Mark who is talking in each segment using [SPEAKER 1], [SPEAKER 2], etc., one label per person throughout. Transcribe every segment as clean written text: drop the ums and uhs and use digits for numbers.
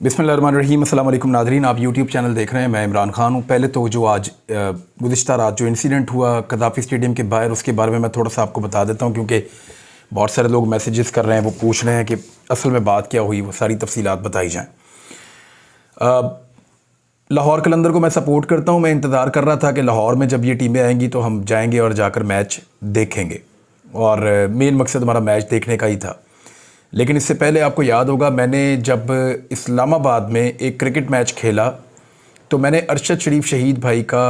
[SPEAKER 1] बिस्मिल्लाहिर्रहमानिर्रहीम। अस्सलाम वालेकुम नाज़रीन, आप यूट्यूब चैनल देख रहे हैं। मैं इमरान खान हूँ। पहले तो जो आज गुज़िश्ता रात जो इंसिडेंट हुआ कदाफ़ी स्टेडियम के बाहर, उसके बारे में मैं थोड़ा सा आपको बता देता हूँ, क्योंकि बहुत सारे लोग मैसेजेस कर रहे हैं, वो पूछ रहे हैं कि असल में बात क्या हुई, वो सारी तफसीलात बताई जाएँ। लाहौर कलंदर को मैं सपोर्ट करता हूँ। मैं इंतज़ार कर रहा था कि लाहौर में जब ये टीमें आएंगी तो हम जाएंगे और जाकर मैच देखेंगे, और मेन मकसद हमारा मैच देखने का ही था। लेकिन इससे पहले आपको याद होगा, मैंने जब इस्लामाबाद में एक क्रिकेट मैच खेला तो मैंने अरशद शरीफ शहीद भाई का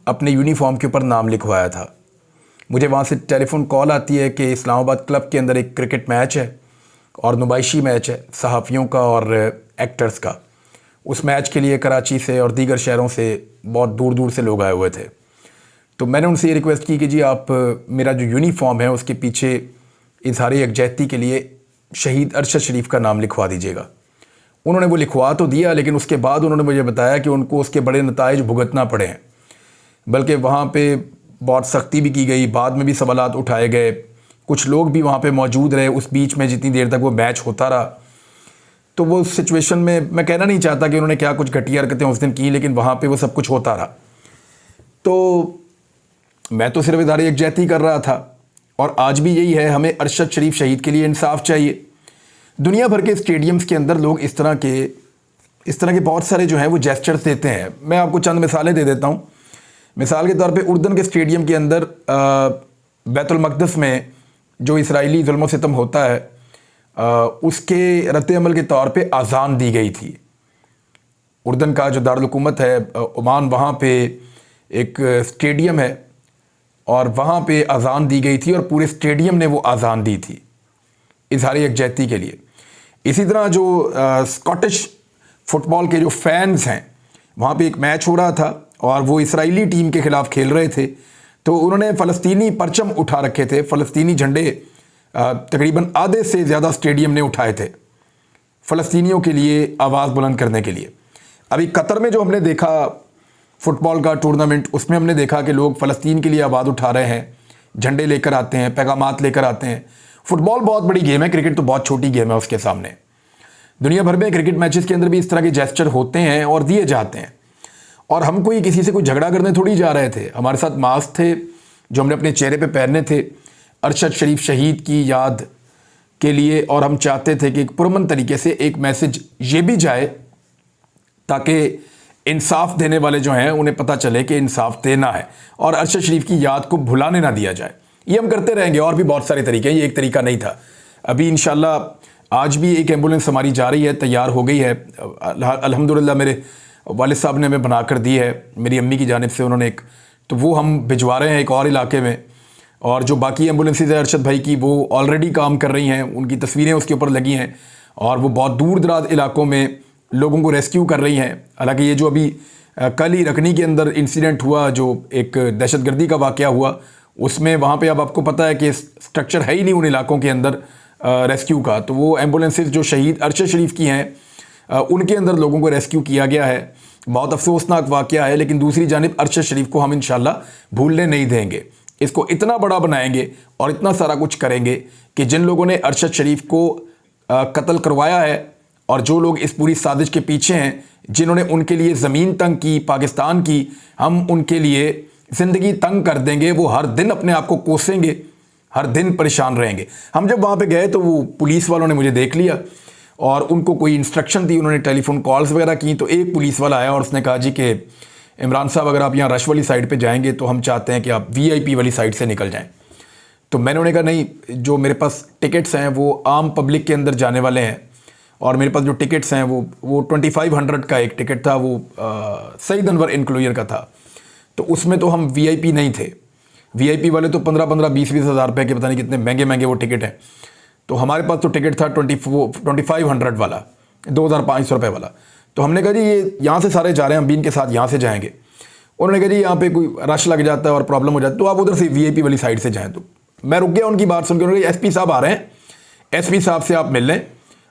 [SPEAKER 1] अपने यूनिफॉर्म के ऊपर नाम लिखवाया था। मुझे वहाँ से टेलीफोन कॉल आती है कि इस्लामाबाद क्लब के अंदर एक क्रिकेट मैच है और नुमाइशी मैच है सहाफ़ियों का और एक्टर्स का। उस मैच के लिए कराची से और दीगर शहरों से बहुत दूर दूर से लोग आए हुए थे। तो मैंने उनसे ये रिक्वेस्ट की कि जी आप मेरा जो यूनिफॉर्म है उसके पीछे इज़हार यकजहती के लिए शहीद अरशद शरीफ का नाम लिखवा दीजिएगा। उन्होंने वो लिखवा तो दिया, लेकिन उसके बाद उन्होंने मुझे बताया कि उनको उसके बड़े नताइज भुगतना पड़े हैं, बल्कि वहाँ पे बहुत सख्ती भी की गई, बाद में भी सवालात उठाए गए, कुछ लोग भी वहाँ पे मौजूद रहे उस बीच में जितनी देर तक वो मैच होता रहा। तो वो सिचुएशन में मैं कहना नहीं चाहता कि उन्होंने क्या कुछ घटिया हरकतें उस दिन की, लेकिन वहाँ पर वो सब कुछ होता रहा। तो मैं तो सिर्फ इज़हार यकजहती कर रहा था, और आज भी यही है। हमें अरशद शरीफ शहीद के लिए इंसाफ चाहिए। दुनिया भर के स्टेडियम्स के अंदर लोग इस तरह के बहुत सारे जो हैं वो जेस्चर्स देते हैं। मैं आपको चंद मिसालें दे देता हूँ। मिसाल के तौर पे उर्दन के स्टेडियम के अंदर बैतुल मक़दस में जो इसराइली जुल्म सितम होता है, उसके रद्द अमल के तौर पे अज़ान दी गई थी। उर्दन का जो दारुल हुकूमत है ओमान, वहाँ पे एक स्टेडियम है और वहाँ पे अज़ान दी गई थी और पूरे स्टेडियम ने वो अज़ान दी थी इज़हार यकजहती के लिए। इसी तरह जो स्कॉटिश फुटबॉल के जो फैंस हैं, वहाँ पे एक मैच हो रहा था और वो इसराइली टीम के ख़िलाफ़ खेल रहे थे, तो उन्होंने फ़लस्तीनी परचम उठा रखे थे, फ़लस्तीनी झंडे तकरीबन आधे से ज़्यादा स्टेडियम ने उठाए थे फ़लस्तीनियों के लिए आवाज़ बुलंद करने के लिए। अभी कतर में जो हमने देखा फ़ुटबॉल का टूर्नामेंट, उसमें हमने देखा कि लोग फ़लस्तीन के लिए आवाज़ उठा रहे हैं, झंडे लेकर आते हैं, पैगामात लेकर आते हैं। फ़ुटबॉल बहुत बड़ी गेम है, क्रिकेट तो बहुत छोटी गेम है उसके सामने। दुनिया भर में क्रिकेट मैचेस के अंदर भी इस तरह के जेस्चर होते हैं और दिए जाते हैं, और हम कोई किसी से कोई झगड़ा करने थोड़ी जा रहे थे। हमारे साथ मास्क थे जो हमने अपने चेहरे पे पहनने थे अरशद शरीफ शहीद की याद के लिए, और हम चाहते थे कि एक पुरअमन तरीके से एक मैसेज ये भी जाए ताकि इंसाफ देने वाले जो हैं उन्हें पता चले कि इंसाफ देना है और अरशद शरीफ की याद को भुलाने ना दिया जाए। ये हम करते रहेंगे, और भी बहुत सारे तरीके हैं, ये एक तरीका नहीं था। अभी इंशाल्लाह आज भी एक एम्बुलेंस हमारी जा रही है, तैयार हो गई है अल्हम्दुलिल्लाह। मेरे वालिद साहब ने हमें बना कर दी है, मेरी अम्मी की जानिब से उन्होंने एक, तो वो हम भिजवा रहे हैं एक और इलाके में। और जो बाकी एम्बुलेंसेज है अरशद भाई की, वो ऑलरेडी काम कर रही हैं, उनकी तस्वीरें उसके ऊपर लगी हैं, और वो बहुत दूर दराज इलाकों में लोगों को रेस्क्यू कर रही हैं। हालांकि ये जो अभी कल ही रकनी के अंदर इंसिडेंट हुआ, जो एक दहशतगर्दी का वाक़या हुआ, उसमें वहाँ पे अब आपको पता है कि स्ट्रक्चर है ही नहीं उन इलाकों के अंदर रेस्क्यू का। तो वो एम्बुलेंसेज जो शहीद अरशद शरीफ की हैं उनके अंदर लोगों को रेस्क्यू किया गया है। बहुत अफसोसनाक वाक़या है, लेकिन दूसरी जानिब अरशद शरीफ को हम इंशाल्लाह भूलने नहीं देंगे। इसको इतना बड़ा बनाएंगे और इतना सारा कुछ करेंगे कि जिन लोगों ने अरशद शरीफ को कत्ल करवाया है और जो लोग इस पूरी साजिश के पीछे हैं, जिन्होंने उनके लिए ज़मीन तंग की पाकिस्तान की, हम उनके लिए ज़िंदगी तंग कर देंगे। वो हर दिन अपने आप को कोसेंगे, हर दिन परेशान रहेंगे। हम जब वहाँ पे गए तो वो पुलिस वालों ने मुझे देख लिया और उनको कोई इंस्ट्रक्शन दी, उन्होंने टेलीफोन कॉल्स वगैरह की। तो एक पुलिस वाला आया और उसने कहा जी कि इमरान साहब, अगर आप यहाँ रश वाली साइड पर जाएँगे तो हम चाहते हैं कि आप VIP वाली साइड से निकल जाएँ। तो मैंने उन्हें कहा नहीं, जो मेरे पास टिकट्स हैं वो आम पब्लिक के अंदर जाने वाले हैं, और मेरे पास जो टिकट्स हैं वो 2500 का एक टिकट था, वो सईद अनवर इंक्लूजर का था। तो उसमें तो हम VIP नहीं थे। VIP वाले तो 15-15, 20-20 हज़ार रुपये के पता नहीं कितने महंगे महंगे वो टिकट हैं। तो हमारे पास तो टिकट था 2500 वाला, 2500 रुपये वाला। तो हमने कहा जी ये यहाँ से सारे जा रहे हैं, हम भी इनके साथ यहाँ से जाएँगे। उन्होंने कहा जी यहाँ पे कोई रश लग जाता है और प्रॉब्लम हो जाती है, तो आप उधर से VIP वाली साइड से जाएँ। तो मैं रुक गया उनकी बात सुन के। उन्होंने कहा SP साहब आ रहे हैं, SP साहब से आप मिल लें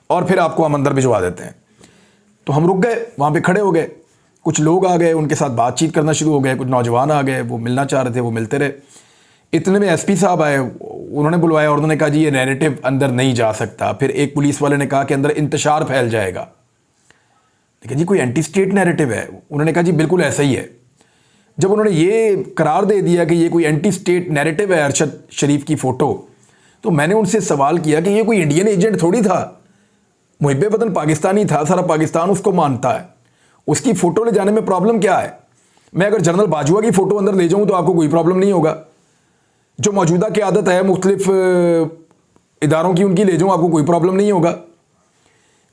[SPEAKER 1] और फिर आपको हम अंदर भिजवा देते हैं। तो हम रुक गए, वहाँ पे खड़े हो गए। कुछ लोग आ गए, उनके साथ बातचीत करना शुरू हो गए, कुछ नौजवान आ गए, वो मिलना चाह रहे थे, वो मिलते रहे। इतने में SP साहब आए, उन्होंने बुलवाया और उन्होंने कहा जी ये नैरेटिव अंदर नहीं जा सकता। फिर एक पुलिस वाले ने कहा कि अंदर इंतशार फैल जाएगा। लेकिन जी कोई एंटी स्टेट नैरेटिव है। उन्होंने कहा जी बिल्कुल ऐसा ही है। जब उन्होंने ये करार दे दिया कि ये कोई एंटी स्टेट नैरेटिव है अरशद शरीफ की फ़ोटो, तो मैंने उनसे सवाल किया कि ये कोई इंडियन एजेंट थोड़ी था, मुहिब्बे वतन पाकिस्तानी था, सारा पाकिस्तान उसको मानता है, उसकी फ़ोटो ले जाने में प्रॉब्लम क्या है? मैं अगर जनरल बाजवा की फ़ोटो अंदर ले जाऊँ तो आपको कोई प्रॉब्लम नहीं होगा। जो मौजूदा की आदत है मुख्तलिफ इदारों की, उनकी ले जाऊँ, आपको कोई प्रॉब्लम नहीं होगा।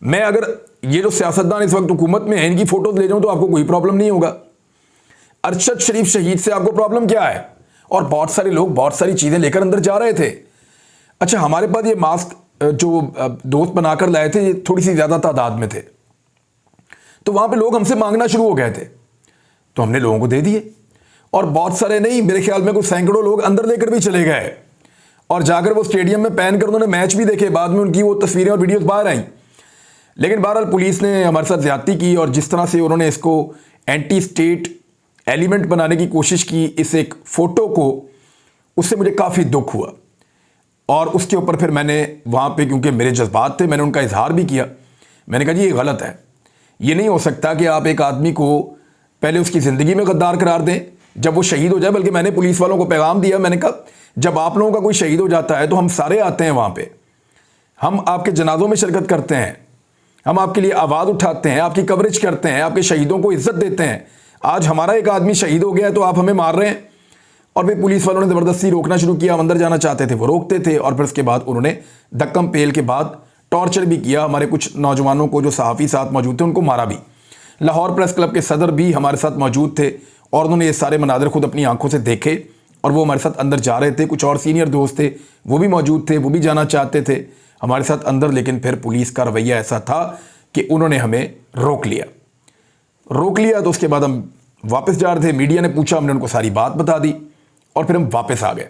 [SPEAKER 1] मैं अगर ये जो सियासतदान इस वक्त हुकूमत में है इनकी फ़ोटोज़ ले जाऊँ तो आपको कोई प्रॉब्लम नहीं होगा। अरशद शरीफ शहीद से आपको प्रॉब्लम क्या है? और बहुत सारे लोग बहुत सारी चीज़ें लेकर अंदर जा रहे थे। अच्छा, हमारे पास ये मास्क जो दोस्त बनाकर लाए थे ये थोड़ी सी ज़्यादा तादाद में थे, तो वहाँ पे लोग हमसे मांगना शुरू हो गए थे, तो हमने लोगों को दे दिए। और बहुत सारे नहीं, मेरे ख्याल में कुछ सैकड़ों लोग अंदर लेकर भी चले गए और जाकर वो स्टेडियम में पहन कर उन्होंने मैच भी देखे। बाद में उनकी वो तस्वीरें और वीडियोस बाहर आई। लेकिन बहरहाल पुलिस ने हमारे साथ ज्यादती की और जिस तरह से उन्होंने इसको एंटी स्टेट एलिमेंट बनाने की कोशिश की इस एक फ़ोटो को, उससे मुझे काफ़ी दुख हुआ। और उसके ऊपर फिर मैंने वहाँ पे, क्योंकि मेरे जज्बात थे, मैंने उनका इजहार भी किया। मैंने कहा जी ये गलत है, ये नहीं हो सकता कि आप एक आदमी को पहले उसकी ज़िंदगी में गद्दार करार दें जब वो शहीद हो जाए। बल्कि मैंने पुलिस वालों को पैगाम दिया, मैंने कहा जब आप लोगों का कोई शहीद हो जाता है तो हम सारे आते हैं वहाँ पे, हम आपके जनाजों में शिरकत करते हैं, हम आपके लिए आवाज़ उठाते हैं, आपकी कवरेज करते हैं, आपके शहीदों को इज्जत देते हैं। आज हमारा एक आदमी शहीद हो गया है तो आप हमें मार रहे हैं। और फिर पुलिस वालों ने ज़बरदस्ती रोकना शुरू किया। हम अंदर जाना चाहते थे, वो रोकते थे। और फिर उसके बाद उन्होंने धक्कम पेल के बाद टॉर्चर भी किया। हमारे कुछ नौजवानों को जो सहाफ़ी साथ मौजूद थे उनको मारा भी। लाहौर प्रेस क्लब के सदर भी हमारे साथ मौजूद थे और उन्होंने ये सारे मनाज़िर खुद अपनी आंखों से देखे और वो हमारे साथ अंदर जा रहे थे। कुछ और सीनियर दोस्त थे, वो भी मौजूद थे, वो भी जाना चाहते थे हमारे साथ अंदर। लेकिन फिर पुलिस का रवैया ऐसा था कि उन्होंने हमें रोक लिया। तो उसके बाद हम वापस जा रहे थे, मीडिया ने पूछा, हमने उनको सारी बात बता दी और फिर हम वापस आ गए।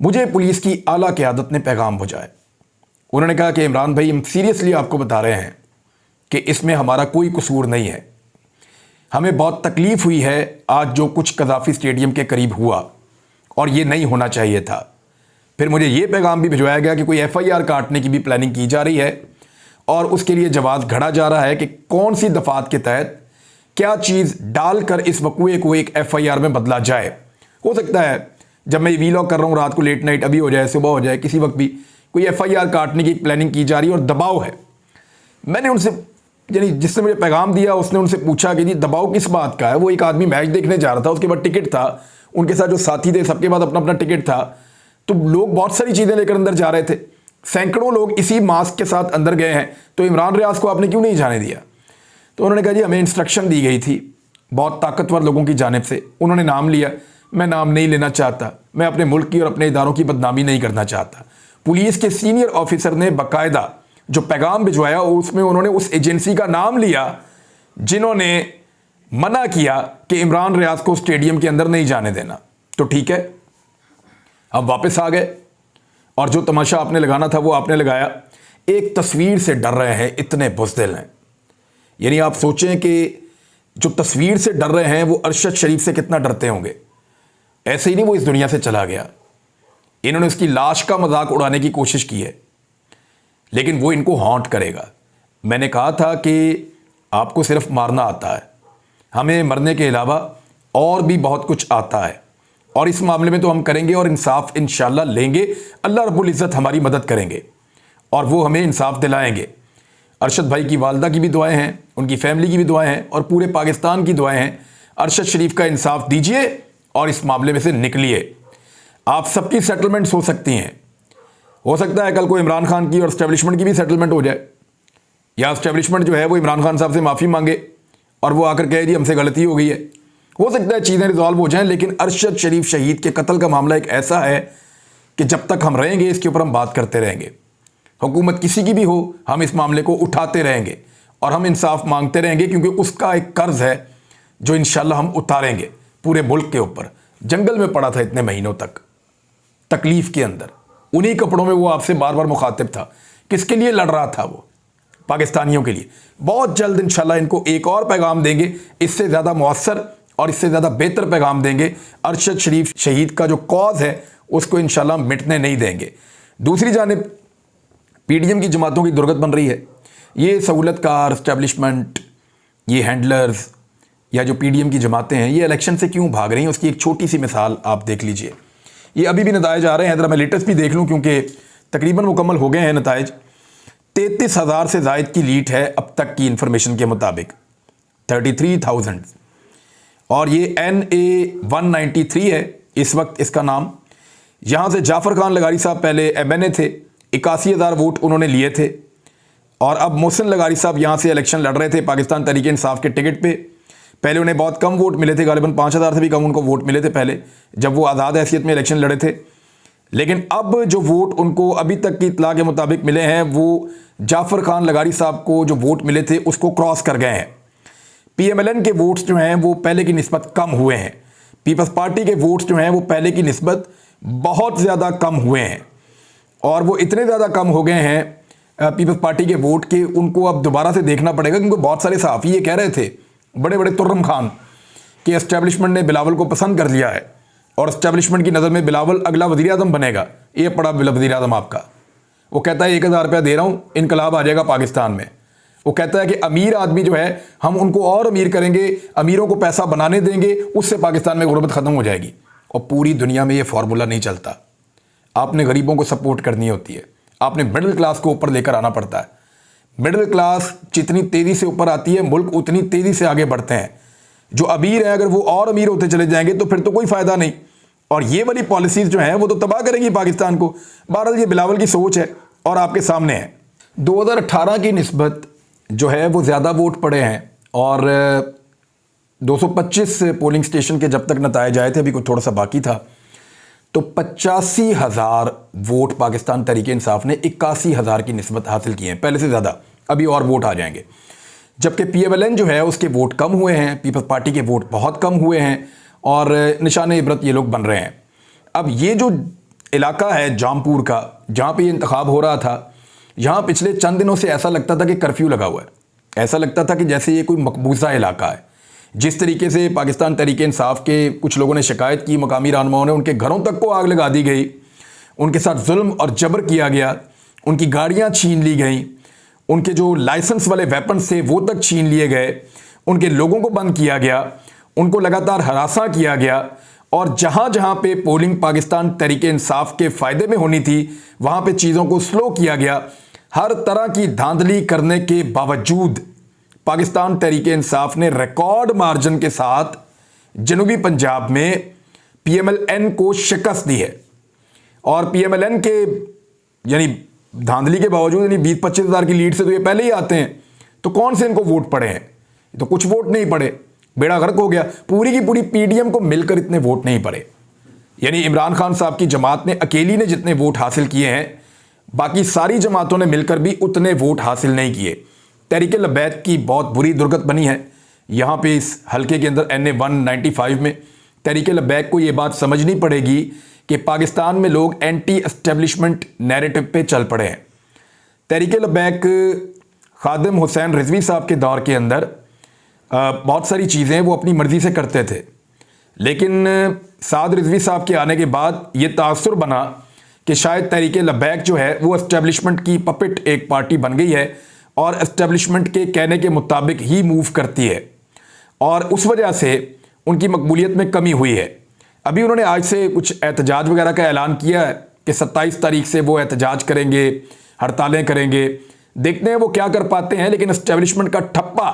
[SPEAKER 1] मुझे पुलिस की आला क़यादत ने पैगाम पहुंचाया। उन्होंने कहा कि इमरान भाई, हम सीरियसली आपको बता रहे हैं कि इसमें हमारा कोई कसूर नहीं है। हमें बहुत तकलीफ़ हुई है आज जो कुछ कज़ाफ़ी स्टेडियम के करीब हुआ और ये नहीं होना चाहिए था। फिर मुझे ये पैगाम भी भिजवाया गया कि कोई FIR काटने की भी प्लानिंग की जा रही है और उसके लिए जवाब घड़ा जा रहा है कि कौन सी दफ़ात के तहत क्या चीज़ डालकर इस वक़ूए को एक FIR में बदला जाए। हो सकता है जब मैं वीलॉग कर रहा हूँ रात को लेट नाइट, अभी हो जाए, सुबह हो जाए, किसी वक्त भी कोई FIR काटने की प्लानिंग की जा रही है और दबाव है। मैंने उनसे, यानी जिसने मुझे पैगाम दिया, उसने उनसे पूछा कि जी दबाव किस बात का है। वो एक आदमी मैच देखने जा रहा था, उसके बाद टिकट था, उनके साथ जो साथी थे सबके बाद अपना अपना टिकट था, तो लोग बहुत सारी चीज़ें लेकर अंदर जा रहे थे। सैकड़ों लोग इसी मास्क के साथ अंदर गए हैं, तो इमरान रियाज को आपने क्यों नहीं जाने दिया? तो उन्होंने कहा जी हमें इंस्ट्रक्शन दी गई थी बहुत ताकतवर लोगों की जानिब से। उन्होंने नाम लिया, मैं नाम नहीं लेना चाहता, मैं अपने मुल्क की और अपने इदारों की बदनामी नहीं करना चाहता। पुलिस के सीनियर ऑफिसर ने बाकायदा जो पैगाम भिजवाया उसमें उन्होंने उस एजेंसी का नाम लिया जिन्होंने मना किया कि इमरान रियाज को स्टेडियम के अंदर नहीं जाने देना। तो ठीक है, अब वापस आ गए और जो तमाशा आपने लगाना था वो आपने लगाया। एक तस्वीर से डर रहे हैं, इतने बुज़दिल हैं। यानी आप सोचें कि जो तस्वीर से डर रहे हैं वो अरशद शरीफ से कितना डरते होंगे। ऐसे ही नहीं वो इस दुनिया से चला गया, इन्होंने उसकी लाश का मजाक उड़ाने की कोशिश की है, लेकिन वो इनको हॉन्ट करेगा। मैंने कहा था कि आपको सिर्फ मारना आता है, हमें मरने के अलावा और भी बहुत कुछ आता है और इस मामले में तो हम करेंगे और इंसाफ इंशाल्लाह लेंगे। अल्लाह रब्बुल इज़्ज़त हमारी मदद करेंगे और वो हमें इंसाफ दिलाएंगे। अरशद भाई की वालदा की भी दुआएं हैं, उनकी फैमिली की भी दुआएं हैं और पूरे पाकिस्तान की दुआएं हैं। अरशद शरीफ का इंसाफ दीजिए और इस मामले में से निकलिए। आप सबकी सेटलमेंट्स हो सकती हैं, हो सकता है कल को इमरान खान की और एस्टेब्लिशमेंट की भी सेटलमेंट हो जाए, या एस्टेब्लिशमेंट जो है वो इमरान खान साहब से माफ़ी मांगे और वो आकर कहे जी हमसे गलती हो गई है। हो सकता है चीज़ें रिजॉल्व हो जाएं, लेकिन अरशद शरीफ शहीद के कत्ल का मामला एक ऐसा है कि जब तक हम रहेंगे इसके ऊपर हम बात करते रहेंगे। हुकूमत किसी की भी हो, हम इस मामले को उठाते रहेंगे और हम इंसाफ मांगते रहेंगे, क्योंकि उसका एक कर्ज है जो इंशाल्लाह हम उतारेंगे पूरे मुल्क के ऊपर। जंगल में पड़ा था इतने महीनों तक, तकलीफ़ के अंदर, उन्हीं कपड़ों में वो आपसे बार बार मुखातिब था। किसके लिए लड़ रहा था वो? पाकिस्तानियों के लिए। बहुत जल्द इंशाल्लाह इनको एक और पैगाम देंगे, इससे ज़्यादा मौसर और इससे ज़्यादा बेहतर पैगाम देंगे। अरशद शरीफ शहीद का जो कॉज है उसको इंशाल्लाह मिटने नहीं देंगे। दूसरी जानिब PDM की जमातों की दुर्गत बन रही है। ये सहूलत कार, एस्टेब्लिशमेंट, ये हैंडलर्स या जो पीडीएम की जमातें हैं, ये इलेक्शन से क्यों भाग रही हैं, उसकी एक छोटी सी मिसाल आप देख लीजिए। ये अभी भी नताइज आ रहे हैं, ज़रा मैं लेटेस्ट भी देख लूँ क्योंकि तकरीबन मुकम्मल हो गए हैं नताइज। 33,000 से ज़ायद की लीड है अब तक की इंफॉर्मेशन के मुताबिक, 33,000। और ये NA-193 है इस वक्त इसका नाम। यहाँ से जाफ़र खान लगारी साहब पहले MNA थे, 81,000 वोट उन्होंने लिए थे। और अब मोहसिन लगारी साहब यहाँ से इलेक्शन लड़ रहे थे पाकिस्तान तहरीक इंसाफ के टिकट पे। पहले उन्हें बहुत कम वोट मिले थे, गालिबन 5,000 से भी कम उनको वोट मिले थे पहले जब वो आज़ाद हैसियत में इलेक्शन लड़े थे। लेकिन अब जो वोट उनको अभी तक की इतला के मुताबिक मिले हैं वो जाफ़र खान लगारी साहब को जो वोट मिले थे उसको क्रॉस कर गए हैं। PMLN के वोट्स जो हैं वो पहले की निस्बत कम हुए हैं। पीपल्स पार्टी के वोट्स जो हैं वो पहले की निस्बत बहुत ज़्यादा कम हुए हैं। और वो इतने ज़्यादा कम हो गए हैं पीपल्स पार्टी के वोट के, उनको अब दोबारा से देखना पड़ेगा। क्योंकि बहुत सारे सहाफ़ी ये कह रहे थे, बड़े बड़े तुर्रम खान, कि एस्टेब्लिशमेंट ने बिलावल को पसंद कर लिया है और एस्टेब्लिशमेंट की नज़र में बिलावल अगला वज़ीर आज़म बनेगा। ये पड़ा वज़ीर आज़म आपका। वो कहता है 1,000 रुपया दे रहा हूँ, इनकलाब आ जाएगा पाकिस्तान में। वो कहता है कि अमीर आदमी जो है हम उनको और अमीर करेंगे, अमीरों को पैसा बनाने देंगे, उससे पाकिस्तान में गुर्बत ख़त्म हो जाएगी। और पूरी दुनिया में ये फार्मूला नहीं चलता। आपने गरीबों को सपोर्ट करनी होती है, आपने मिडिल क्लास को ऊपर लेकर आना पड़ता है। मिडिल क्लास जितनी तेज़ी से ऊपर आती है, मुल्क उतनी तेज़ी से आगे बढ़ते हैं। जो अमीर हैं अगर वो और अमीर होते चले जाएंगे तो फिर तो कोई फ़ायदा नहीं। और ये वाली पॉलिसीज़ जो हैं वो तो तबाह करेंगी पाकिस्तान को। बहरहाल ये बिलावल की सोच है और आपके सामने है। 2018 की निस्बत जो है वो ज़्यादा वोट पड़े हैं और 225 पोलिंग स्टेशन के जब तक नताए जाए थे, अभी कुछ थोड़ा सा बाकी था, तो 85,000 वोट पाकिस्तान तहरीक इंसाफ ने 81,000 की निस्बत हासिल की है, पहले से ज़्यादा। अभी और वोट आ जाएंगे। जबकि PMLN जो है उसके वोट कम हुए हैं, पीपल्स पार्टी के वोट बहुत कम हुए हैं और निशान इबरत ये लोग बन रहे हैं। अब ये जो इलाका है जामपुर का, जहाँ पे ये इंतखाब हो रहा था, यहाँ पिछले चंद दिनों से ऐसा लगता था कि कर्फ्यू लगा हुआ है। ऐसा लगता था कि जैसे ये कोई मकबूजा इलाका है। जिस तरीके से पाकिस्तान तहरीक इंसाफ के कुछ लोगों ने शिकायत की, मकामी रहनुमाओं ने, उनके घरों तक को आग लगा दी गई, उनके साथ जुल्म और जबर किया गया, उनकी गाड़ियाँ छीन ली गई, उनके जो लाइसेंस वाले वेपन्स थे वो तक छीन लिए गए, उनके लोगों को बंद किया गया, उनको लगातार हरासा किया गया। और जहाँ जहाँ पे पोलिंग पाकिस्तान तहरीक इंसाफ के फ़ायदे में होनी थी वहाँ पे चीज़ों को स्लो किया गया। हर तरह की धांधली करने के बावजूद पाकिस्तान तहरीक इंसाफ ने रिकॉर्ड मार्जिन के साथ जनूबी पंजाब में PMLN को शिकस्त दी है। और PMLN के यानी धांधली के बावजूद यानी 20-25 हज़ार की लीड से तो ये पहले ही आते हैं, तो कौन से इनको वोट पड़े हैं? तो कुछ वोट नहीं पड़े, बेड़ा गर्क हो गया। पूरी की पूरी PDM को मिलकर इतने वोट नहीं पड़े। यानी इमरान खान साहब की जमात ने अकेली ने जितने वोट हासिल किए हैं, बाकी सारी जमातों ने मिलकर भी उतने वोट हासिल नहीं किए। तहरीक लबैक की बहुत बुरी दुर्गत बनी है यहाँ पे इस हल्के के अंदर NA-195 में। तहरीक लबैक को ये बात समझनी पड़ेगी कि पाकिस्तान में लोग एंटी एस्टेब्लिशमेंट नैरेटिव पे चल पड़े हैं। तहरीक लबैक खादिम हुसैन रिजवी साहब के दौर के अंदर बहुत सारी चीज़ें वो अपनी मर्ज़ी से करते थे, लेकिन साद रिजवी साहब के आने के बाद ये तासुर बना कि शायद तहरीक लबैक जो है वो एस्टेब्लिशमेंट की पपेट एक पार्टी बन गई है और एस्टेब्लिशमेंट के कहने के मुताबिक ही मूव करती है और उस वजह से उनकी मकबूलियत में कमी हुई है। अभी उन्होंने आज से कुछ एहतजाज वगैरह का ऐलान किया है कि 27 तारीख से वो एहतजाज करेंगे, हड़तालें करेंगे। देखते हैं वो क्या कर पाते हैं। लेकिन एस्टेब्लिशमेंट का ठप्पा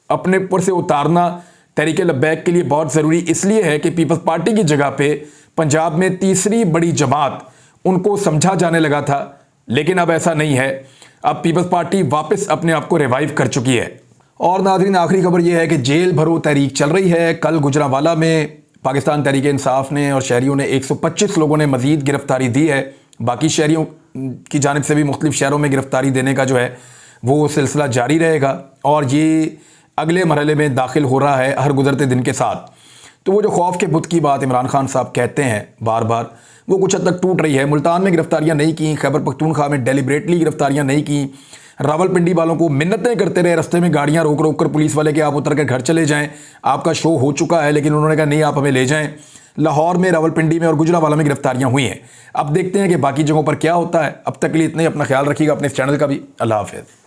[SPEAKER 1] अपने ऊपर से उतारना तहरीक लबैक के लिए बहुत ज़रूरी इसलिए है कि पीपल्स पार्टी की जगह पे पंजाब में तीसरी बड़ी जमात उनको समझा जाने लगा था, लेकिन अब ऐसा नहीं है। अब पीपल्स पार्टी वापस अपने आप को रिवाइव कर चुकी है। और नाज़रीन, आखिरी खबर यह है कि जेल भरो तहरीक चल रही है। कल गुजरांवाला में पाकिस्तान तहरीक इंसाफ ने और शहरियों ने 125 लोगों ने मज़ीद गिरफ्तारी दी है। बाकी शहरियों की जानिब से भी मुख्तलिफ शहरों में गिरफ्तारी देने का जो है वो सिलसिला जारी रहेगा और ये अगले मरहले में दाखिल हो रहा है हर गुजरते दिन के साथ। तो वो जो खौफ के बुत की बात इमरान खान साहब कहते हैं बार बार, वो कुछ हद तक टूट रही है। मुल्तान में गिरफ्तारियां नहीं की, खैबर पख्तूनख्वा में डेलिब्रेटली गिरफ्तारियां नहीं की, रावलपिंडी वालों को मिन्नतें करते रहे, रास्ते में गाड़ियां रोक रोक कर पुलिस वाले के आप उतर कर घर चले जाएं, आपका शो हो चुका है, लेकिन उन्होंने कहा नहीं आप हमें ले जाएं। लाहौर में, रावलपिंडी में और गुजरांवाला में गिरफ्तारियां हुई हैं। अब देखते हैं कि बाकी जगहों पर क्या होता है। अब तक के लिए इतना ही। अपना ख्याल रखिएगा, अपने इस चैनल का भी। अल्लाह हाफ़िज़।